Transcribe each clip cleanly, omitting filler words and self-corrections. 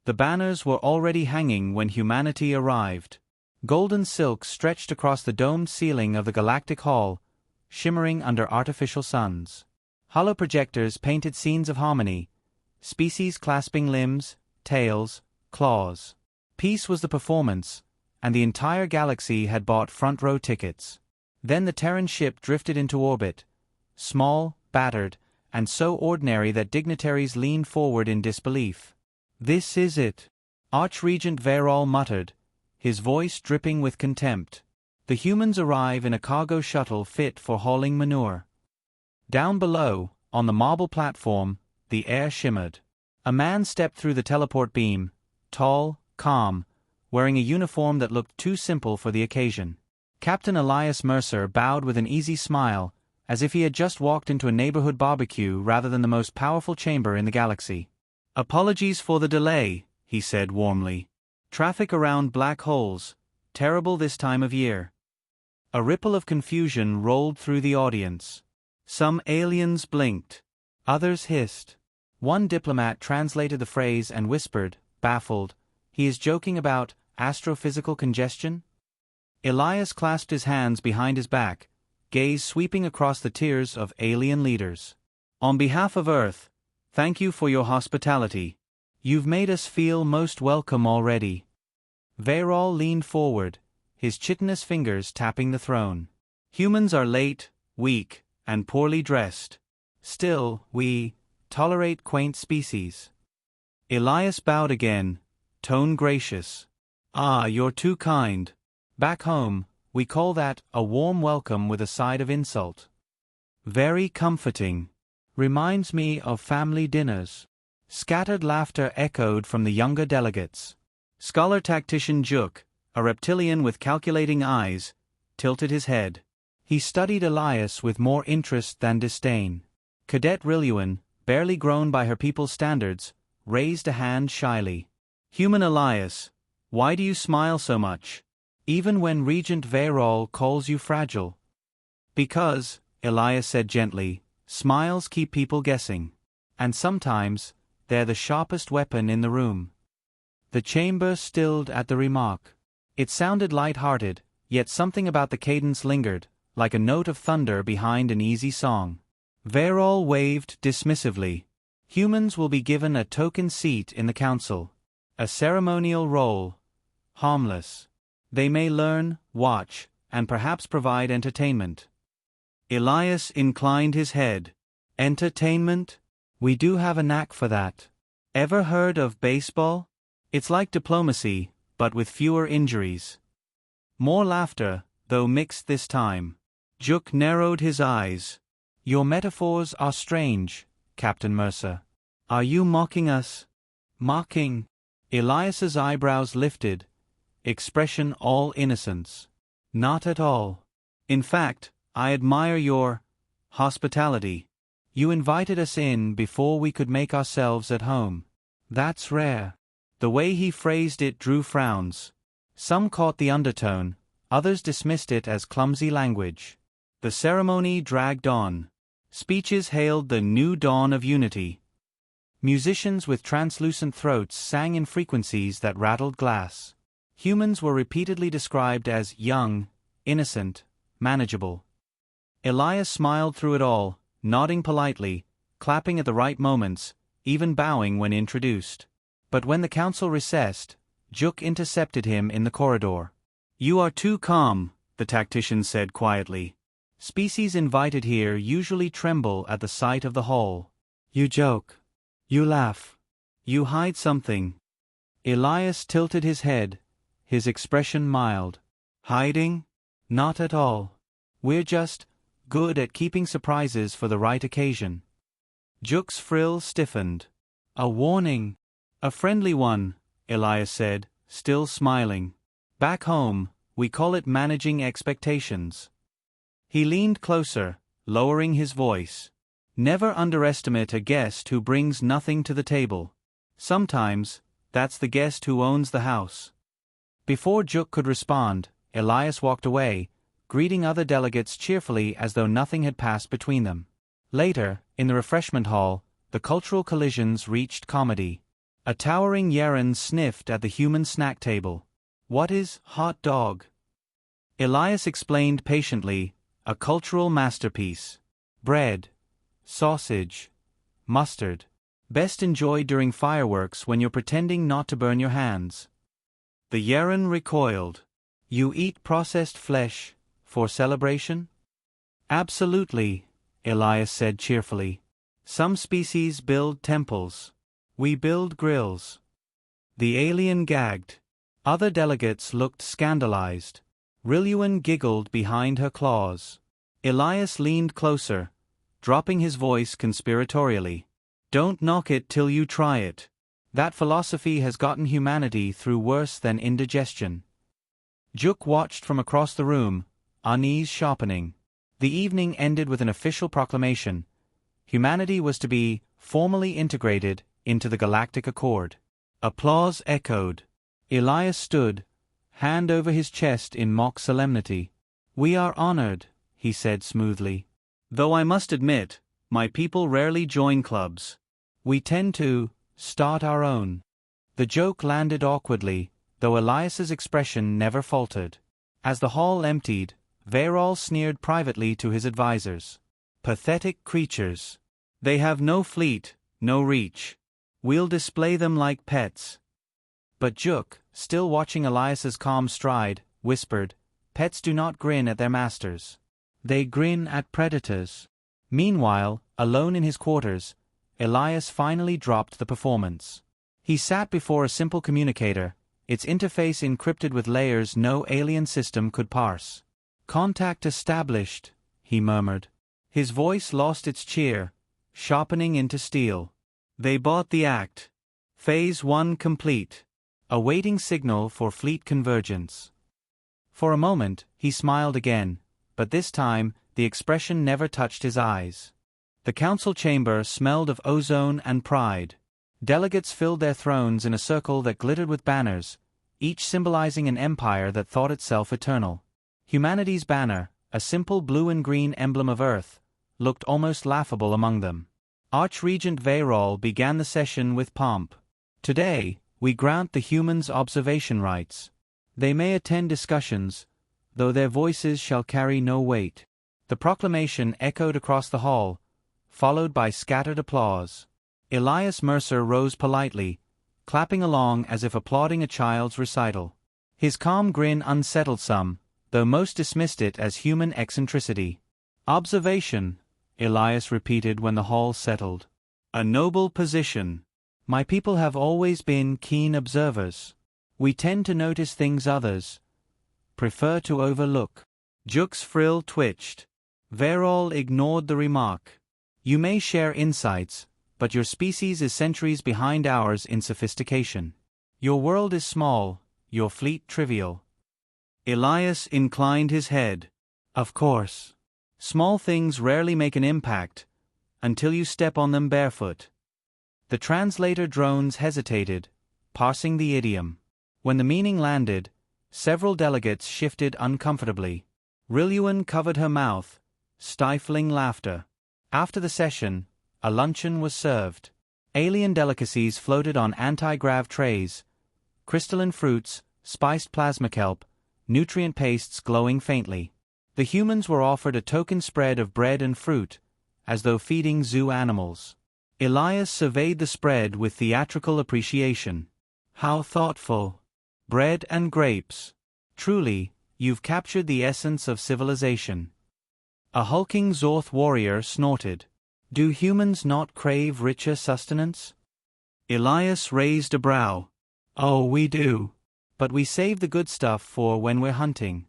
The banners were already hanging when humanity arrived. Golden silk stretched across the domed ceiling of the galactic hall, shimmering under artificial suns. Hollow projectors painted scenes of harmony, species clasping limbs, tails, claws. Peace was the performance, and the entire galaxy had bought front-row tickets. Then the Terran ship drifted into orbit, small, battered, and so ordinary that dignitaries leaned forward in disbelief. "This is it," Archregent Verol muttered, his voice dripping with contempt. The humans arrive in a cargo shuttle fit for hauling manure. Down below, on the marble platform, the air shimmered. A man stepped through the teleport beam, tall, calm, wearing a uniform that looked too simple for the occasion. Captain Elias Mercer bowed with an easy smile, as if he had just walked into a neighborhood barbecue rather than the most powerful chamber in the galaxy. "Apologies for the delay," he said warmly. "Traffic around black holes, terrible this time of year." A ripple of confusion rolled through the audience. Some aliens blinked. Others hissed. One diplomat translated the phrase and whispered, baffled, "He is joking about astrophysical congestion?" Elias clasped his hands behind his back, gaze sweeping across the tiers of alien leaders. "On behalf of Earth, thank you for your hospitality. You've made us feel most welcome already." Verol leaned forward, his chitinous fingers tapping the throne. "Humans are late, weak, and poorly dressed. Still, we tolerate quaint species." Elias bowed again, tone gracious. "Ah, you're too kind. Back home, we call that a warm welcome with a side of insult." "Very comforting. Reminds me of family dinners." Scattered laughter echoed from the younger delegates. Scholar Tactician Juk, a reptilian with calculating eyes, tilted his head. He studied Elias with more interest than disdain. Cadet Rilluan, barely grown by her people's standards, raised a hand shyly. "Human Elias, why do you smile so much, even when Regent Verol calls you fragile?" "Because," Elias said gently, "smiles keep people guessing. And sometimes, they're the sharpest weapon in the room." The chamber stilled at the remark. It sounded light-hearted, yet something about the cadence lingered, like a note of thunder behind an easy song. Verol waved dismissively. "Humans will be given a token seat in the council. A ceremonial role. Harmless. They may learn, watch, and perhaps provide entertainment." Elias inclined his head. "Entertainment? We do have a knack for that. Ever heard of baseball? It's like diplomacy, but with fewer injuries." More laughter, though mixed this time. Juk narrowed his eyes. "Your metaphors are strange, Captain Mercer. Are you mocking us?" "Mocking?" Elias's eyebrows lifted, expression all innocence. "Not at all. In fact, I admire your hospitality. You invited us in before we could make ourselves at home. That's rare." The way he phrased it drew frowns. Some caught the undertone, others dismissed it as clumsy language. The ceremony dragged on. Speeches hailed the new dawn of unity. Musicians with translucent throats sang in frequencies that rattled glass. Humans were repeatedly described as young, innocent, manageable. Elias smiled through it all, nodding politely, clapping at the right moments, even bowing when introduced. But when the council recessed, Juk intercepted him in the corridor. "You are too calm," the tactician said quietly. "Species invited here usually tremble at the sight of the hall. You joke. You laugh. You hide something." Elias tilted his head, his expression mild. "Hiding? Not at all. We're just good at keeping surprises for the right occasion." Juk's frill stiffened. "A warning." "A friendly one," Elias said, still smiling. "Back home, we call it managing expectations." He leaned closer, lowering his voice. "Never underestimate a guest who brings nothing to the table. Sometimes, that's the guest who owns the house." Before Juk could respond, Elias walked away, greeting other delegates cheerfully as though nothing had passed between them. Later, in the refreshment hall, the cultural collisions reached comedy. A towering Yeren sniffed at the human snack table. What is hot dog? Elias explained patiently, a cultural masterpiece. Bread, sausage, mustard. Best enjoyed during fireworks when you're pretending not to burn your hands. The Yeren recoiled. You eat processed flesh for celebration? Absolutely, Elias said cheerfully. Some species build temples. We build grills. The alien gagged. Other delegates looked scandalized. Rilluan giggled behind her claws. Elias leaned closer, dropping his voice conspiratorially. Don't knock it till you try it. That philosophy has gotten humanity through worse than indigestion. Juk watched from across the room, unease sharpening. The evening ended with an official proclamation. Humanity was to be formally integrated into the Galactic Accord. Applause echoed. Elias stood, hand over his chest in mock solemnity. We are honored, he said smoothly. Though I must admit, my people rarely join clubs. We tend to start our own. The joke landed awkwardly, though Elias's expression never faltered. As the hall emptied, Vayrol sneered privately to his advisors. Pathetic creatures. They have no fleet, no reach. We'll display them like pets. But Juk, still watching Elias's calm stride, whispered, Pets do not grin at their masters. They grin at predators. Meanwhile, alone in his quarters, Elias finally dropped the performance. He sat before a simple communicator, its interface encrypted with layers no alien system could parse. Contact established, he murmured. His voice lost its cheer, sharpening into steel. They bought the act. Phase 1 complete. Awaiting signal for fleet convergence. For a moment, he smiled again, but this time, the expression never touched his eyes. The council chamber smelled of ozone and pride. Delegates filled their thrones in a circle that glittered with banners, each symbolizing an empire that thought itself eternal. Humanity's banner, a simple blue and green emblem of Earth, looked almost laughable among them. Archregent Vayrol began the session with pomp. Today, we grant the humans observation rights. They may attend discussions, though their voices shall carry no weight. The proclamation echoed across the hall, followed by scattered applause. Elias Mercer rose politely, clapping along as if applauding a child's recital. His calm grin unsettled some, though most dismissed it as human eccentricity. Observation, Elias repeated when the hall settled. A noble position. My people have always been keen observers. We tend to notice things others prefer to overlook. Juk's frill twitched. Vayrol ignored the remark. You may share insights, but your species is centuries behind ours in sophistication. Your world is small, your fleet trivial. Elias inclined his head. Of course. Small things rarely make an impact, until you step on them barefoot. The translator drones hesitated, parsing the idiom. When the meaning landed, several delegates shifted uncomfortably. Rilluan covered her mouth, stifling laughter. After the session, a luncheon was served. Alien delicacies floated on anti-grav trays, crystalline fruits, spiced plasma kelp, nutrient pastes glowing faintly. The humans were offered a token spread of bread and fruit, as though feeding zoo animals. Elias surveyed the spread with theatrical appreciation. How thoughtful. Bread and grapes. Truly, you've captured the essence of civilization. A hulking Zorth warrior snorted. Do humans not crave richer sustenance? Elias raised a brow. Oh, we do. But we save the good stuff for when we're hunting.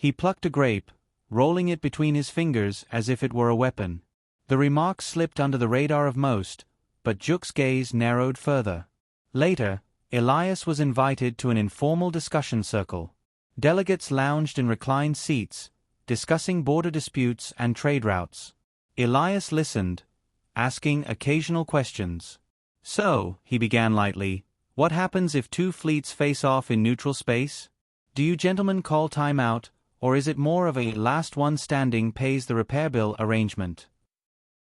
He plucked a grape, rolling it between his fingers as if it were a weapon. The remark slipped under the radar of most, but Juk's gaze narrowed further. Later, Elias was invited to an informal discussion circle. Delegates lounged in reclined seats, discussing border disputes and trade routes. Elias listened, asking occasional questions. So, he began lightly, what happens if two fleets face off in neutral space? Do you gentlemen call time out, or is it more of a last one standing pays the repair bill arrangement?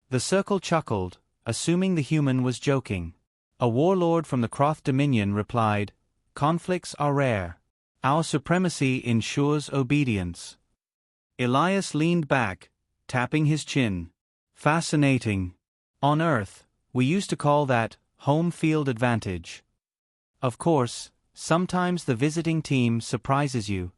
The circle chuckled, assuming the human was joking. A warlord from the Croth Dominion replied, "Conflicts are rare. Our supremacy ensures obedience." Elias leaned back, tapping his chin. "Fascinating. On Earth, we used to call that home field advantage. Of course, sometimes the visiting team surprises you."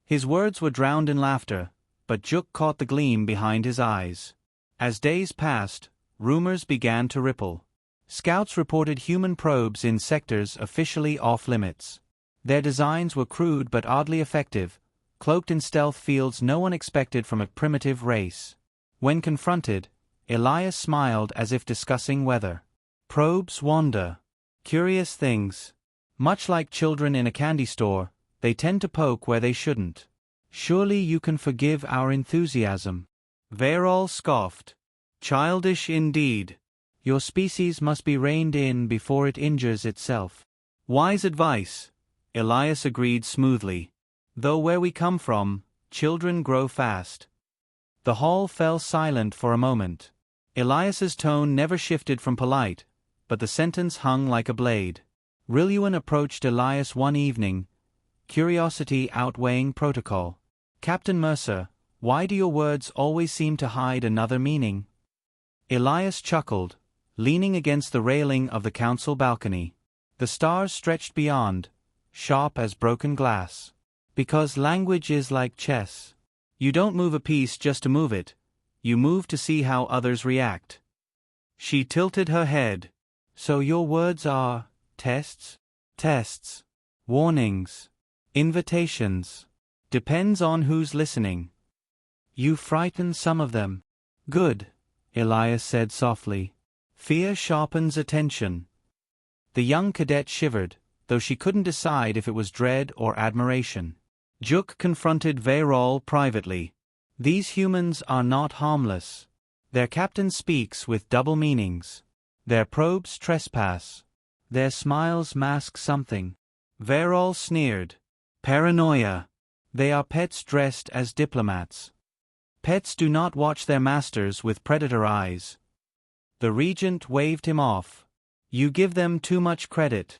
His words were drowned in laughter, but Juk caught the gleam behind his eyes. As days passed, rumors began to ripple. Scouts reported human probes in sectors officially off-limits. Their designs were crude but oddly effective, cloaked in stealth fields no one expected from a primitive race. When confronted, Elias smiled as if discussing weather. Probes wander. Curious things. Much like children in a candy store, they tend to poke where they shouldn't. Surely you can forgive our enthusiasm. Verol scoffed. Childish indeed. Your species must be reined in before it injures itself. Wise advice, Elias agreed smoothly. Though where we come from, children grow fast. The hall fell silent for a moment. Elias's tone never shifted from polite, but the sentence hung like a blade. Rilluan approached Elias one evening, curiosity outweighing protocol. "Captain Mercer, why do your words always seem to hide another meaning?" Elias chuckled, leaning against the railing of the council balcony. The stars stretched beyond, sharp as broken glass. "Because language is like chess. You don't move a piece just to move it, you move to see how others react." She tilted her head. "So your words are tests?" "Tests. Warnings. Invitations. Depends on who's listening." "You frighten some of them." "Good," Elias said softly. "Fear sharpens attention." The young cadet shivered, though she couldn't decide if it was dread or admiration. Juk confronted Verol privately. "These humans are not harmless. Their captain speaks with double meanings. Their probes trespass. Their smiles mask something." Verol sneered. "Paranoia. They are pets dressed as diplomats. Pets do not watch their masters with predator eyes." The regent waved him off. "You give them too much credit."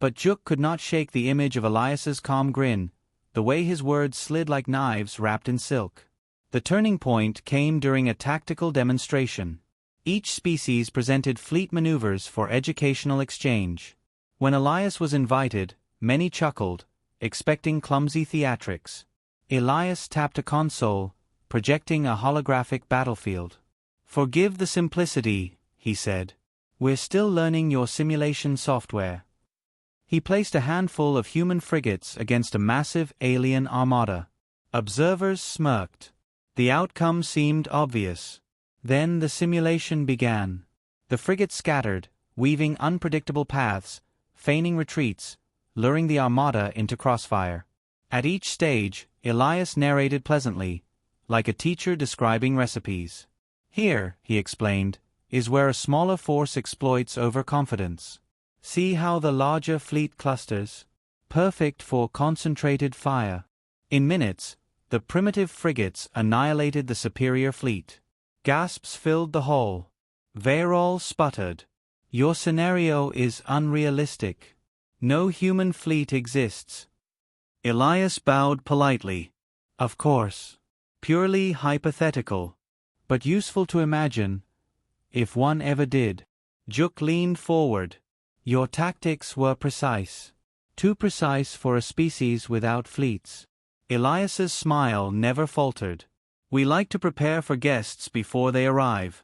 But Juk could not shake the image of Elias's calm grin, the way his words slid like knives wrapped in silk. The turning point came during a tactical demonstration. Each species presented fleet maneuvers for educational exchange. When Elias was invited, many chuckled, expecting clumsy theatrics. Elias tapped a console, projecting a holographic battlefield. "Forgive the simplicity," he said. "We're still learning your simulation software." He placed a handful of human frigates against a massive alien armada. Observers smirked. The outcome seemed obvious. Then the simulation began. The frigates scattered, weaving unpredictable paths, feigning retreats, luring the armada into crossfire. At each stage, Elias narrated pleasantly, like a teacher describing recipes. "Here," he explained, "is where a smaller force exploits overconfidence. See how the larger fleet clusters? Perfect for concentrated fire." In minutes, the primitive frigates annihilated the superior fleet. Gasps filled the hall. Verol sputtered. "Your scenario is unrealistic. No human fleet exists." Elias bowed politely. "Of course. Purely hypothetical. But useful to imagine, if one ever did." Juk leaned forward. "Your tactics were precise. Too precise for a species without fleets." Elias's smile never faltered. "We like to prepare for guests before they arrive."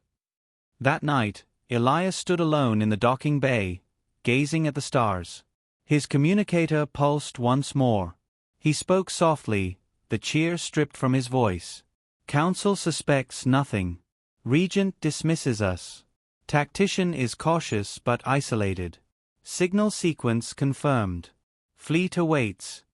That night, Elias stood alone in the docking bay, gazing at the stars. His communicator pulsed once more. He spoke softly, the cheer stripped from his voice. "Council suspects nothing. Regent dismisses us. Tactician is cautious but isolated. Signal sequence confirmed. Fleet awaits."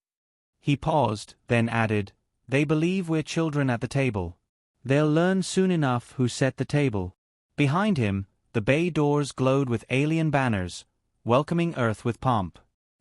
He paused, then added, "They believe we're children at the table. They'll learn soon enough who set the table." Behind him, the bay doors glowed with alien banners, welcoming Earth with pomp.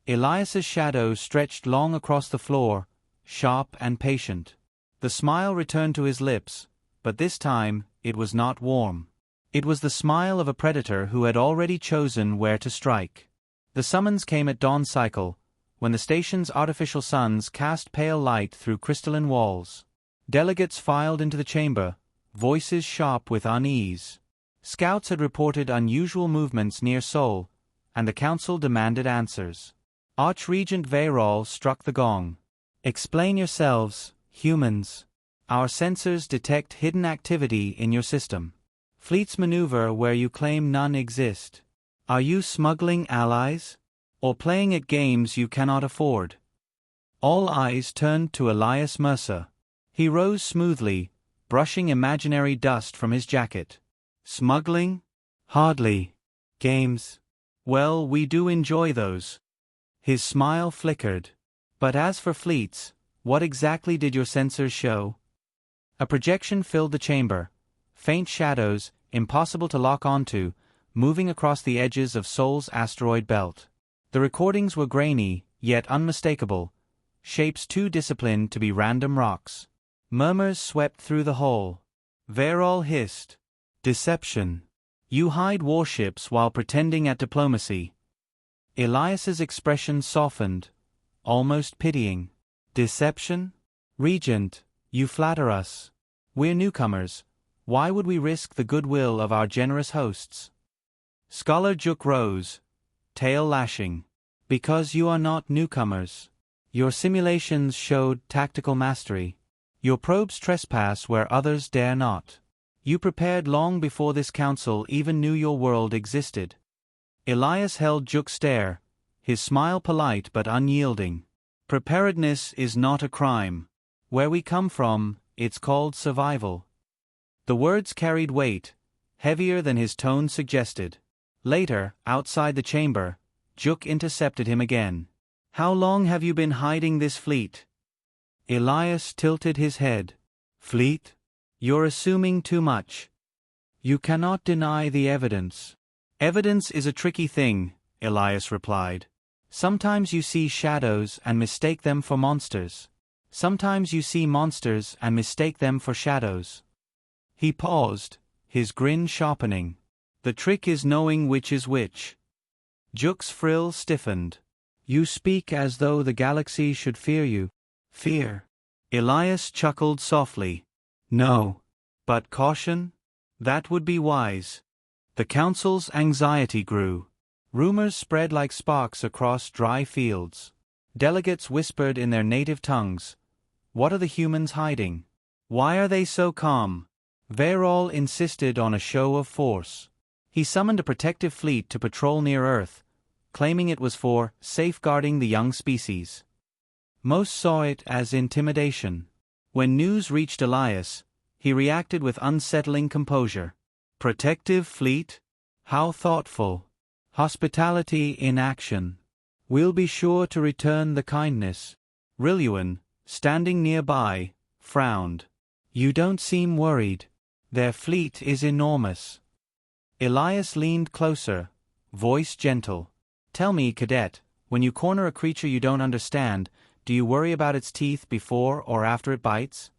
Elias's shadow stretched long across the floor, sharp and patient. The smile returned to his lips, but this time, it was not warm. It was the smile of a predator who had already chosen where to strike. The summons came at dawn cycle, when the station's artificial suns cast pale light through crystalline walls. Delegates filed into the chamber, voices sharp with unease. Scouts had reported unusual movements near Sol, and the council demanded answers. Archregent Veyrol struck the gong. Explain yourselves, humans. Our sensors detect hidden activity in your system. Fleets maneuver where you claim none exist. Are you smuggling allies? Or playing at games you cannot afford? All eyes turned to Elias Mercer. He rose smoothly, brushing imaginary dust from his jacket. Smuggling? Hardly. Games? Well, we do enjoy those. His smile flickered. But as for fleets, what exactly did your sensors show? A projection filled the chamber. Faint shadows, impossible to lock onto, moving across the edges of Sol's asteroid belt. The recordings were grainy, yet unmistakable, shapes too disciplined to be random rocks. Murmurs swept through the hall. Veyrol hissed. Deception. You hide warships while pretending at diplomacy. Elias's expression softened, almost pitying. Deception? Regent, you flatter us. We're newcomers. Why would we risk the goodwill of our generous hosts? Scholar Juk rose, tail lashing. Because you are not newcomers. Your simulations showed tactical mastery. Your probes trespass where others dare not. You prepared long before this council even knew your world existed. Elias held Juk's stare, his smile polite but unyielding. Preparedness is not a crime. Where we come from, it's called survival. The words carried weight, heavier than his tone suggested. Later, outside the chamber, Juk intercepted him again. How long have you been hiding this fleet? Elias tilted his head. Fleet? You're assuming too much. You cannot deny the evidence. Evidence is a tricky thing, Elias replied. Sometimes you see shadows and mistake them for monsters. Sometimes you see monsters and mistake them for shadows. He paused, his grin sharpening. The trick is knowing which is which. Juk's frill stiffened. You speak as though the galaxy should fear you. Fear. Elias chuckled softly. No. But caution? That would be wise. The council's anxiety grew. Rumors spread like sparks across dry fields. Delegates whispered in their native tongues. What are the humans hiding? Why are they so calm? Veyrol insisted on a show of force. He summoned a protective fleet to patrol near Earth, claiming it was for safeguarding the young species. Most saw it as intimidation. When news reached Elias, he reacted with unsettling composure. Protective fleet? How thoughtful. Hospitality in action. We'll be sure to return the kindness. Rilluan, standing nearby, frowned. You don't seem worried. Their fleet is enormous. Elias leaned closer, voice gentle. Tell me, cadet, when you corner a creature you don't understand, do you worry about its teeth before or after it bites?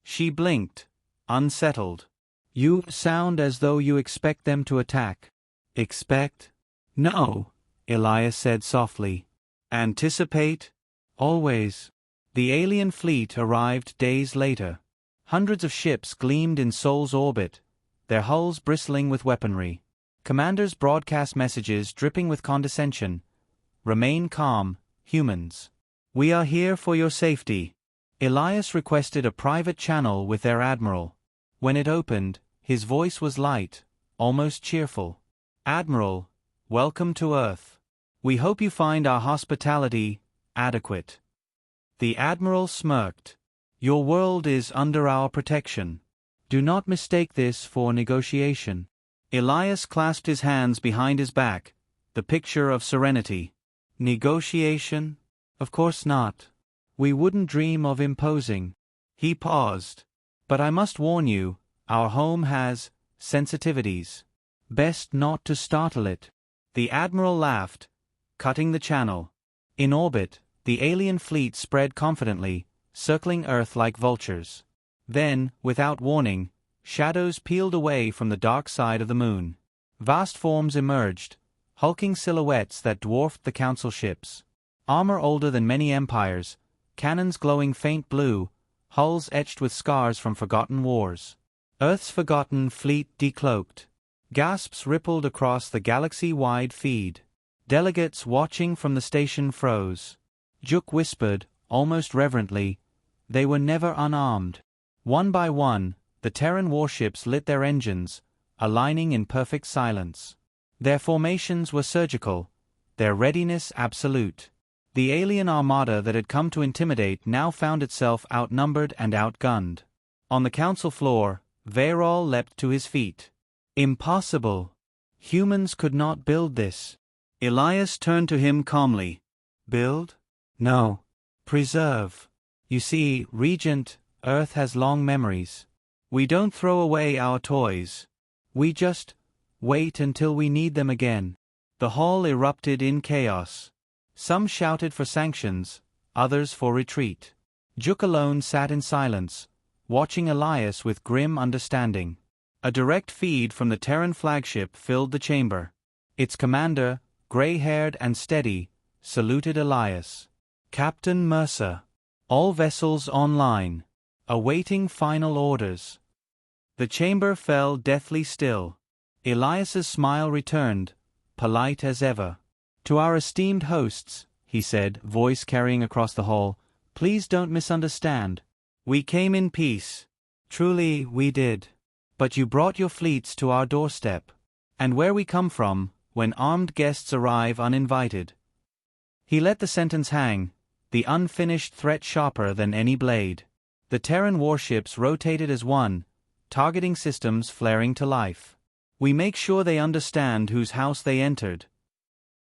She blinked, unsettled. You sound as though you expect them to attack. Expect? No, Elias said softly. Anticipate? Always. The alien fleet arrived days later. Hundreds of ships gleamed in Sol's orbit, their hulls bristling with weaponry. Commanders broadcast messages dripping with condescension. Remain calm, humans. We are here for your safety. Elias requested a private channel with their admiral. When it opened, his voice was light, almost cheerful. Admiral, welcome to Earth. We hope you find our hospitality adequate. The admiral smirked. Your world is under our protection. Do not mistake this for negotiation. Elias clasped his hands behind his back, the picture of serenity. Negotiation? Of course not. We wouldn't dream of imposing. He paused. But I must warn you, our home has sensitivities. Best not to startle it. The admiral laughed, cutting the channel. In orbit, the alien fleet spread confidently, circling Earth like vultures. Then, without warning, shadows peeled away from the dark side of the moon. Vast forms emerged, hulking silhouettes that dwarfed the council ships. Armor older than many empires, cannons glowing faint blue, hulls etched with scars from forgotten wars. Earth's forgotten fleet decloaked. Gasps rippled across the galaxy-wide feed. Delegates watching from the station froze. Juk whispered, almost reverently, they were never unarmed. One by one, the Terran warships lit their engines, aligning in perfect silence. Their formations were surgical, their readiness absolute. The alien armada that had come to intimidate now found itself outnumbered and outgunned. On the council floor, Veyrol leapt to his feet. Impossible! Humans could not build this. Elias turned to him calmly. Build? No. Preserve. You see, Regent, Earth has long memories. We don't throw away our toys. We just wait until we need them again. The hall erupted in chaos. Some shouted for sanctions, others for retreat. Juk alone sat in silence, watching Elias with grim understanding. A direct feed from the Terran flagship filled the chamber. Its commander, gray-haired and steady, saluted Elias. Captain Mercer. All vessels online. Awaiting final orders. The chamber fell deathly still. Elias's smile returned, polite as ever. To our esteemed hosts, he said, voice carrying across the hall, please don't misunderstand. We came in peace. Truly, we did. But you brought your fleets to our doorstep. And where we come from, when armed guests arrive uninvited. He let the sentence hang, the unfinished threat sharper than any blade. The Terran warships rotated as one, targeting systems flaring to life. We make sure they understand whose house they entered.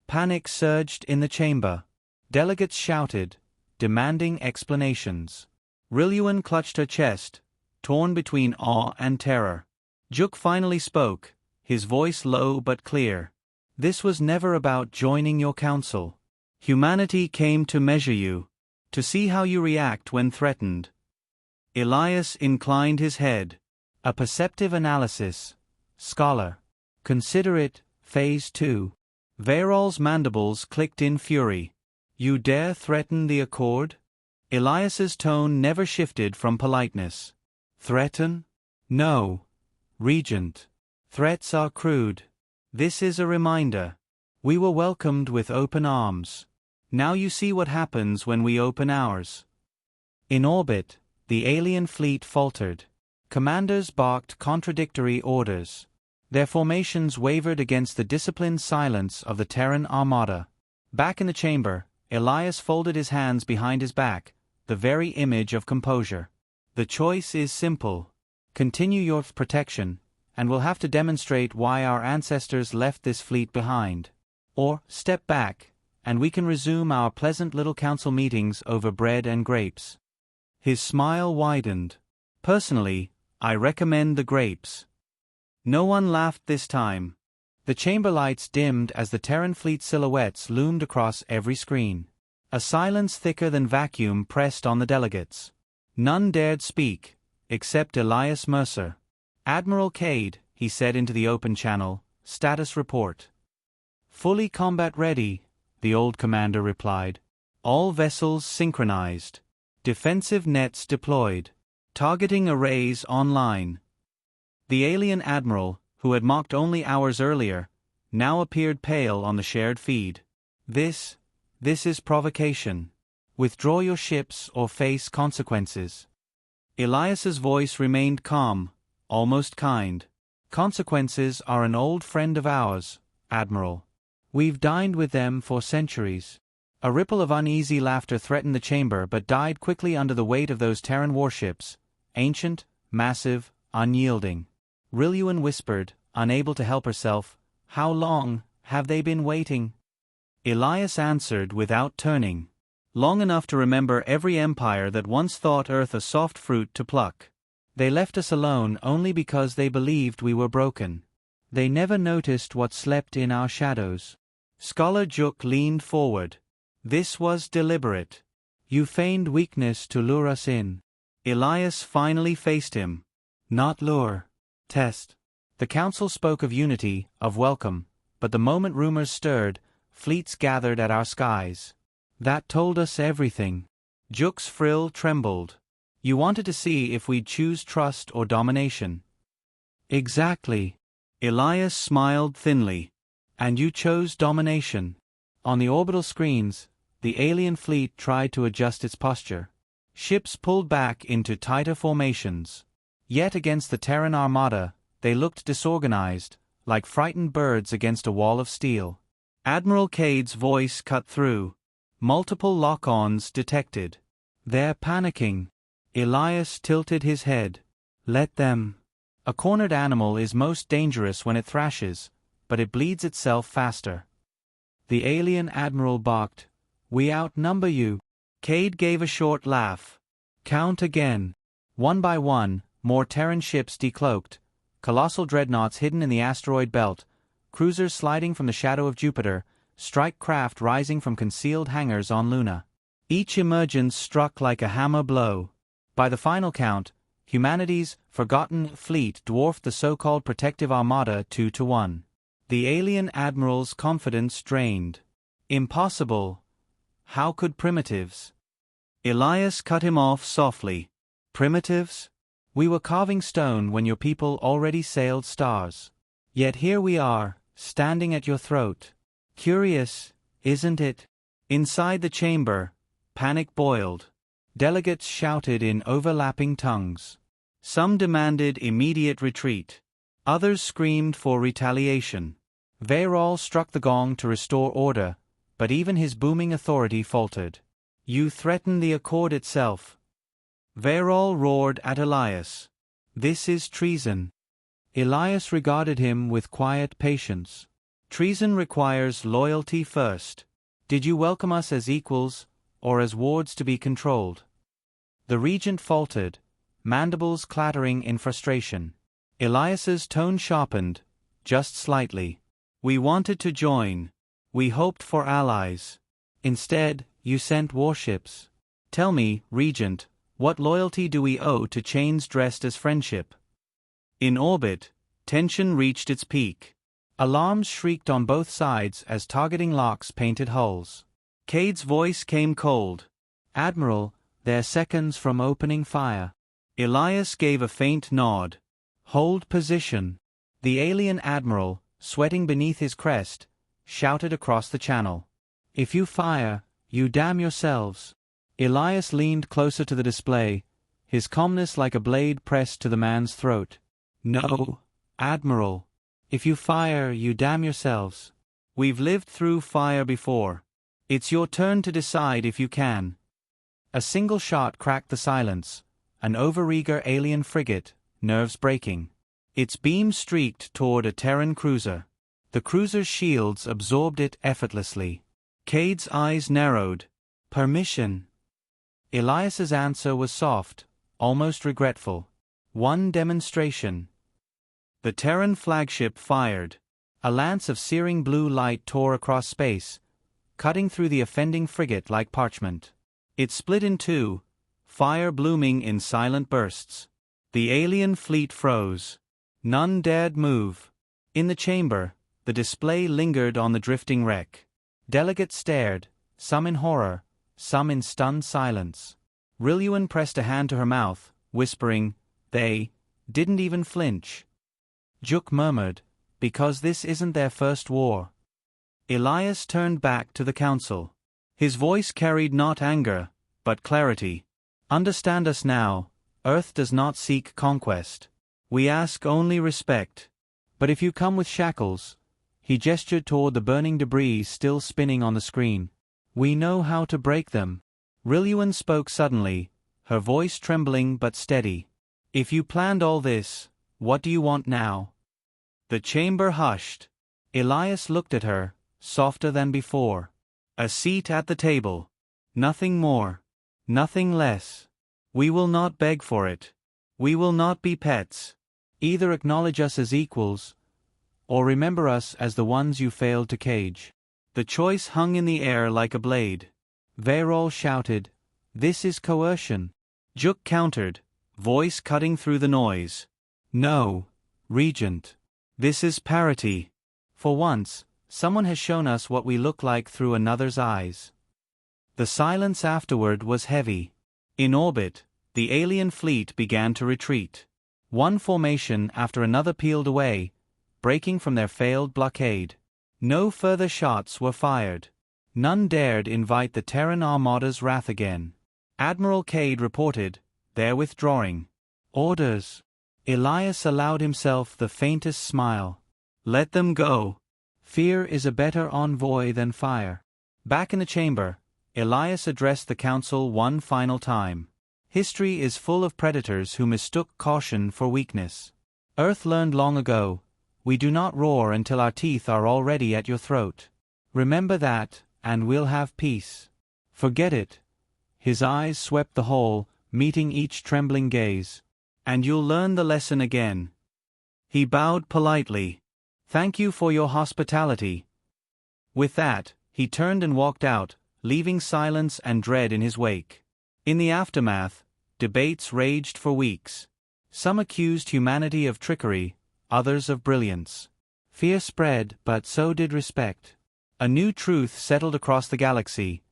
Panic surged in the chamber. Delegates shouted, demanding explanations. Rilluan clutched her chest, torn between awe and terror. Juk finally spoke, his voice low but clear. This was never about joining your council. Humanity came to measure you, to see how you react when threatened. Elias inclined his head. A perceptive analysis. Scholar. Consider it, Phase 2. Veyrol's mandibles clicked in fury. You dare threaten the Accord? Elias's tone never shifted from politeness. Threaten? No. Regent. Threats are crude. This is a reminder. We were welcomed with open arms. Now you see what happens when we open ours. In orbit, the alien fleet faltered. Commanders barked contradictory orders. Their formations wavered against the disciplined silence of the Terran armada. Back in the chamber, Elias folded his hands behind his back, the very image of composure. The choice is simple. Continue your protection, and we'll have to demonstrate why our ancestors left this fleet behind. Or, step back, and we can resume our pleasant little council meetings over bread and grapes. His smile widened. Personally, I recommend the grapes. No one laughed this time. The chamber lights dimmed as the Terran fleet silhouettes loomed across every screen. A silence thicker than vacuum pressed on the delegates. None dared speak, except Elias Mercer. Admiral Cade, he said into the open channel, status report. Fully combat ready, the old commander replied. All vessels synchronized. Defensive nets deployed. Targeting arrays online. The alien admiral, who had mocked only hours earlier, now appeared pale on the shared feed. This is provocation. Withdraw your ships or face consequences. Elias's voice remained calm, almost kind. Consequences are an old friend of ours, Admiral. We've dined with them for centuries. A ripple of uneasy laughter threatened the chamber but died quickly under the weight of those Terran warships, ancient, massive, unyielding. Rilluan whispered, unable to help herself, "How long have they been waiting?" Elias answered without turning. Long enough to remember every empire that once thought Earth a soft fruit to pluck. They left us alone only because they believed we were broken. They never noticed what slept in our shadows. Scholar Juk leaned forward. This was deliberate. You feigned weakness to lure us in. Elias finally faced him. Not lure. Test. The council spoke of unity, of welcome, but the moment rumors stirred, fleets gathered at our skies. That told us everything. Juk's frill trembled. You wanted to see if we'd choose trust or domination. Exactly. Elias smiled thinly. And you chose domination. On the orbital screens, the alien fleet tried to adjust its posture. Ships pulled back into tighter formations. Yet against the Terran armada, they looked disorganized, like frightened birds against a wall of steel. Admiral Cade's voice cut through. Multiple lock-ons detected. They're panicking. Elias tilted his head. Let them. A cornered animal is most dangerous when it thrashes, but it bleeds itself faster. The alien admiral barked. We outnumber you. Cade gave a short laugh. Count again. One by one, more Terran ships decloaked, colossal dreadnoughts hidden in the asteroid belt, cruisers sliding from the shadow of Jupiter, strike craft rising from concealed hangars on Luna. Each emergence struck like a hammer blow. By the final count, humanity's forgotten fleet dwarfed the so-called protective armada 2-1. The alien admiral's confidence drained. Impossible. How could primitives? Elias cut him off softly. Primitives? We were carving stone when your people already sailed stars. Yet here we are, standing at your throat. Curious, isn't it? Inside the chamber, panic boiled. Delegates shouted in overlapping tongues. Some demanded immediate retreat. Others screamed for retaliation. Veyrol struck the gong to restore order, but even his booming authority faltered. You threaten the accord itself. Veyrol roared at Elias. This is treason. Elias regarded him with quiet patience. Treason requires loyalty first. Did you welcome us as equals, or as wards to be controlled? The regent faltered, mandibles clattering in frustration. Elias's tone sharpened, just slightly. We wanted to join. We hoped for allies. Instead, you sent warships. Tell me, Regent, what loyalty do we owe to chains dressed as friendship? In orbit, tension reached its peak. Alarms shrieked on both sides as targeting locks painted hulls. Cade's voice came cold. Admiral, they're seconds from opening fire. Elias gave a faint nod. Hold position. The alien admiral, sweating beneath his crest, shouted across the channel. If you fire, you damn yourselves. Elias leaned closer to the display, his calmness like a blade pressed to the man's throat. No, Admiral. If you fire, you damn yourselves. We've lived through fire before. It's your turn to decide if you can. A single shot cracked the silence, an overeager alien frigate, nerves breaking. Its beam streaked toward a Terran cruiser. The cruiser's shields absorbed it effortlessly. Cade's eyes narrowed. Permission. Elias's answer was soft, almost regretful. One demonstration. The Terran flagship fired. A lance of searing blue light tore across space, cutting through the offending frigate like parchment. It split in two, fire blooming in silent bursts. The alien fleet froze. None dared move. In the chamber, the display lingered on the drifting wreck. Delegates stared, some in horror, some in stunned silence. Rilluan pressed a hand to her mouth, whispering, "They didn't even flinch." Juk murmured, "Because this isn't their first war." Elias turned back to the council. His voice carried not anger, but clarity. Understand us now, Earth does not seek conquest. We ask only respect. But if you come with shackles, he gestured toward the burning debris still spinning on the screen, we know how to break them. Rilluan spoke suddenly, her voice trembling but steady. If you planned all this, what do you want now? The chamber hushed. Elias looked at her, softer than before. A seat at the table. Nothing more. Nothing less. We will not beg for it. We will not be pets. Either acknowledge us as equals, or remember us as the ones you failed to cage. The choice hung in the air like a blade. Veyrol shouted, "This is coercion." Juk countered, voice cutting through the noise. "No, Regent. This is parity. For once, someone has shown us what we look like through another's eyes. The silence afterward was heavy. In orbit, the alien fleet began to retreat. One formation after another peeled away, breaking from their failed blockade. No further shots were fired. None dared invite the Terran Armada's wrath again. Admiral Cade reported, "They're withdrawing." Orders. Elias allowed himself the faintest smile. "Let them go. Fear is a better envoy than fire." Back in the chamber, Elias addressed the council one final time. History is full of predators who mistook caution for weakness. Earth learned long ago, we do not roar until our teeth are already at your throat. Remember that, and we'll have peace. Forget it. His eyes swept the hall, meeting each trembling gaze. And you'll learn the lesson again. He bowed politely. Thank you for your hospitality. With that, he turned and walked out, leaving silence and dread in his wake. In the aftermath, debates raged for weeks. Some accused humanity of trickery, others of brilliance. Fear spread, but so did respect. A new truth settled across the galaxy.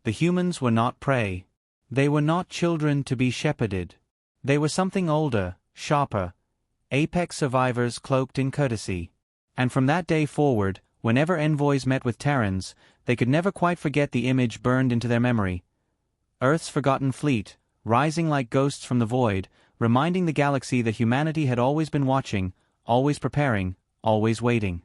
The humans were not prey. They were not children to be shepherded. They were something older, sharper, apex survivors cloaked in courtesy. And from that day forward, whenever envoys met with Terrans, they could never quite forget the image burned into their memory. Earth's forgotten fleet, rising like ghosts from the void, reminding the galaxy that humanity had always been watching, always preparing, always waiting.